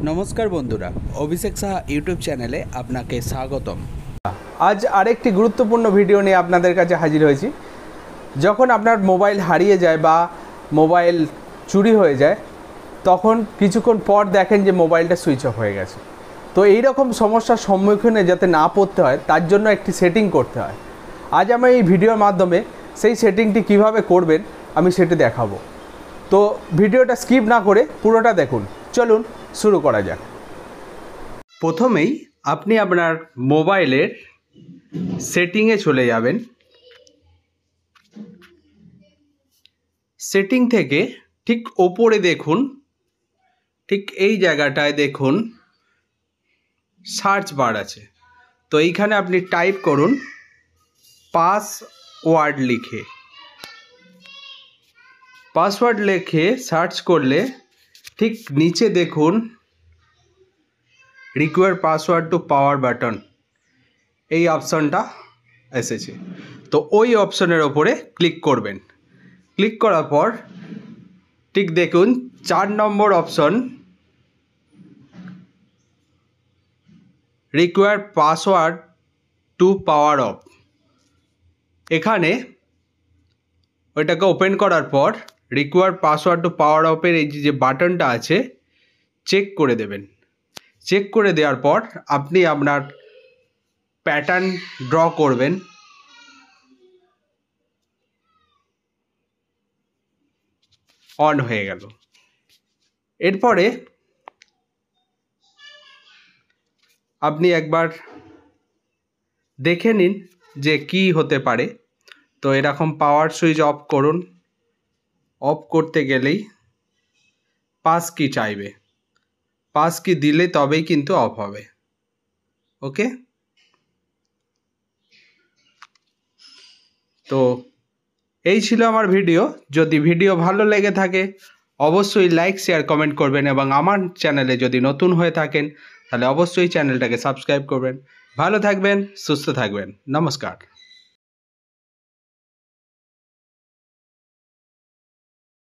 নমস্কার বন্ধুরা, অভিষেক সাহা ইউটিউব চ্যানেলে আপনাকে স্বাগতম। আজ আরেকটি গুরুত্বপূর্ণ ভিডিও নিয়ে আপনাদের কাছে হাজির হয়েছি। যখন আপনার মোবাইল হারিয়ে যায় বা মোবাইল চুরি হয়ে যায়, তখন কিছুক্ষণ পর দেখেন যে মোবাইলটা সুইচ অফ হয়ে গেছে। তো এই রকম সমস্যার সম্মুখীনে যাতে না পড়তে হয় তার জন্য একটি সেটিং করতে হয়। আজ আমি এই ভিডিওর মাধ্যমে সেই সেটিংটি কিভাবে করবেন আমি সেটি দেখাবো। তো ভিডিওটা স্কিপ না করে পুরোটা দেখুন। চলুন শুরু করা যাক। প্রথমেই আপনি আপনার মোবাইলের সেটিংয়ে চলে যাবেন। সেটিং থেকে ঠিক ওপরে দেখুন, ঠিক এই জায়গাটায় দেখুন সার্চ বার আছে। তো এইখানে আপনি টাইপ করুন পাসওয়ার্ড লিখে। পাসওয়ার্ড লিখে সার্চ করলে ঠিক নিচে দেখুন require password to power button, এই অপশনটা এসেছে। তো ওই অপশনের ওপরে ক্লিক করবেন। ক্লিক করার পর ঠিক দেখুন 4 নম্বর option require password to power off. এখানে ওইটাকে ওপেন করার পর রিকোয়ার পাসওয়ার্ড টু পাওয়ার অফের এই যে বাটনটা আছে চেক করে দেবেন। চেক করে দেওয়ার পর আপনি আপনার প্যাটার্ন ড্র করবেন। অন হয়ে গেল। এরপরে আপনি একবার দেখে নিন যে কি হতে পারে। তো এরকম পাওয়ার সুইচ অফ করুন। অফ করতে গেলেই পাস কি চাইবে, পাস কি দিলে তবেই কিন্তু অফ হবে। ওকে, তো এই ছিল আমার ভিডিও। যদি ভিডিও ভালো লেগে থাকে অবশ্যই লাইক, শেয়ার, কমেন্ট করবেন এবং আমার চ্যানেলে যদি নতুন হয়ে থাকেন তাহলে অবশ্যই চ্যানেলটাকে সাবস্ক্রাইব করবেন। ভালো থাকবেন, সুস্থ থাকবেন। নমস্কার।